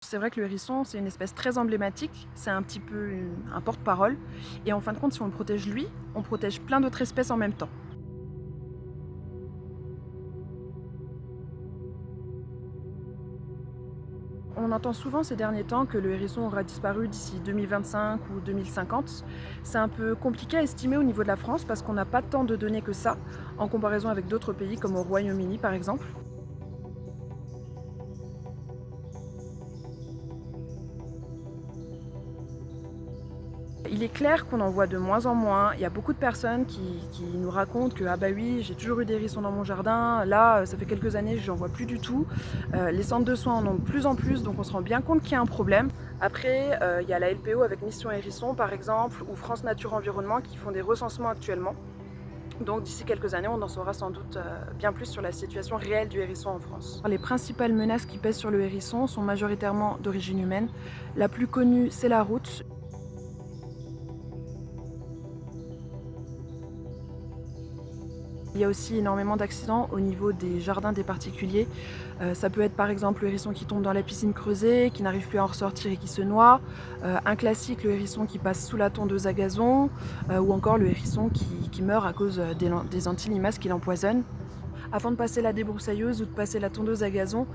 C'est vrai que le hérisson, c'est une espèce très emblématique, c'est un petit peu un porte-parole et en fin de compte, si on le protège lui, on protège plein d'autres espèces en même temps. On entend souvent ces derniers temps que le hérisson aura disparu d'ici 2025 ou 2050. C'est un peu compliqué à estimer au niveau de la France parce qu'on n'a pas tant de données que ça, en comparaison avec d'autres pays comme au Royaume-Uni par exemple. Il est clair qu'on en voit de moins en moins. Il y a beaucoup de personnes qui nous racontent que ah bah oui, j'ai toujours eu des hérissons dans mon jardin. Là, ça fait quelques années, j'en vois plus du tout. Les centres de soins en ont de plus en plus, donc on se rend bien compte qu'il y a un problème. Après, il y a la LPO avec Mission Hérisson par exemple, ou France Nature Environnement qui font des recensements actuellement. Donc d'ici quelques années, on en saura sans doute bien plus sur la situation réelle du hérisson en France. Les principales menaces qui pèsent sur le hérisson sont majoritairement d'origine humaine. La plus connue, c'est la route. Il y a aussi énormément d'accidents au niveau des jardins des particuliers. Ça peut être par exemple le hérisson qui tombe dans la piscine creusée, qui n'arrive plus à en ressortir et qui se noie. Un classique, le hérisson qui passe sous la tondeuse à gazon. Ou encore le hérisson qui meurt à cause des antilimaces qui l'empoisonnent. Avant de passer la débroussailleuse ou de passer la tondeuse à gazon,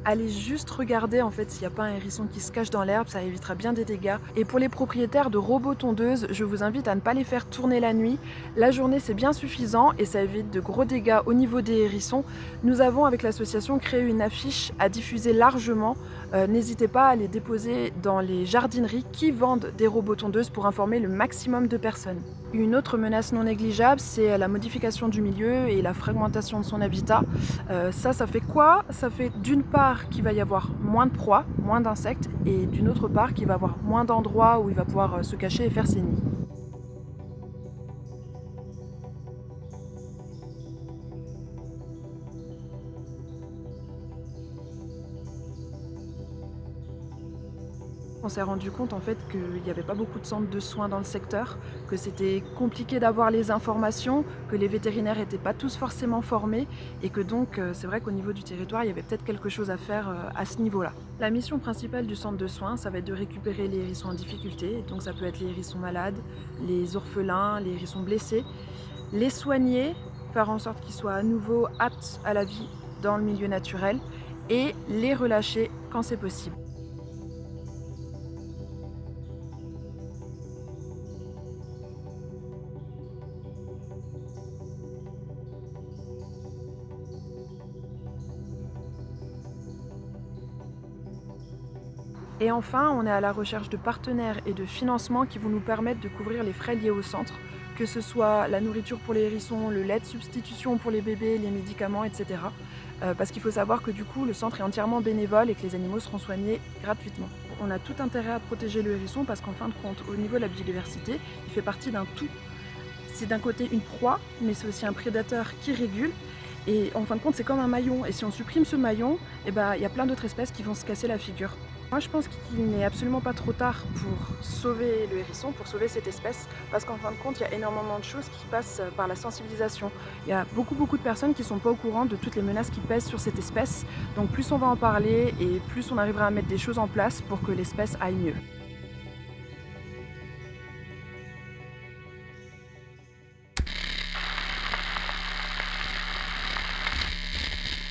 allez juste regarder en fait s'il n'y a pas un hérisson qui se cache dans l'herbe, ça évitera bien des dégâts. Et pour les propriétaires de robots tondeuses, je vous invite à ne pas les faire tourner la nuit. La journée c'est bien suffisant et ça évite de gros dégâts au niveau des hérissons. Nous avons avec l'association créé une affiche à diffuser largement. N'hésitez pas à les déposer dans les jardineries qui vendent des robots tondeuses pour informer le maximum de personnes. Une autre menace non négligeable, c'est la modification du milieu et la fragmentation de son habitat. Ça fait quoi? Ça fait d'une part qu'il va y avoir moins de proies, moins d'insectes, et d'une autre part qu'il va y avoir moins d'endroits où il va pouvoir se cacher et faire ses nids. On s'est rendu compte en fait qu'il n'y avait pas beaucoup de centres de soins dans le secteur, que c'était compliqué d'avoir les informations, que les vétérinaires n'étaient pas tous forcément formés et que donc c'est vrai qu'au niveau du territoire, il y avait peut-être quelque chose à faire à ce niveau-là. La mission principale du centre de soins, ça va être de récupérer les hérissons en difficulté, donc ça peut être les hérissons malades, les orphelins, les hérissons blessés, les soigner, faire en sorte qu'ils soient à nouveau aptes à la vie dans le milieu naturel et les relâcher quand c'est possible. Et enfin, on est à la recherche de partenaires et de financements qui vont nous permettre de couvrir les frais liés au centre, que ce soit la nourriture pour les hérissons, le lait de substitution pour les bébés, les médicaments, etc. Parce qu'il faut savoir que du coup, le centre est entièrement bénévole et que les animaux seront soignés gratuitement. On a tout intérêt à protéger le hérisson parce qu'en fin de compte, au niveau de la biodiversité, il fait partie d'un tout. C'est d'un côté une proie, mais c'est aussi un prédateur qui régule. Et en fin de compte, c'est comme un maillon. Et si on supprime ce maillon, eh ben, y a plein d'autres espèces qui vont se casser la figure. Moi, je pense qu'il n'est absolument pas trop tard pour sauver le hérisson, pour sauver cette espèce, parce qu'en fin de compte, il y a énormément de choses qui passent par la sensibilisation. Il y a beaucoup de personnes qui ne sont pas au courant de toutes les menaces qui pèsent sur cette espèce. Donc plus on va en parler et plus on arrivera à mettre des choses en place pour que l'espèce aille mieux.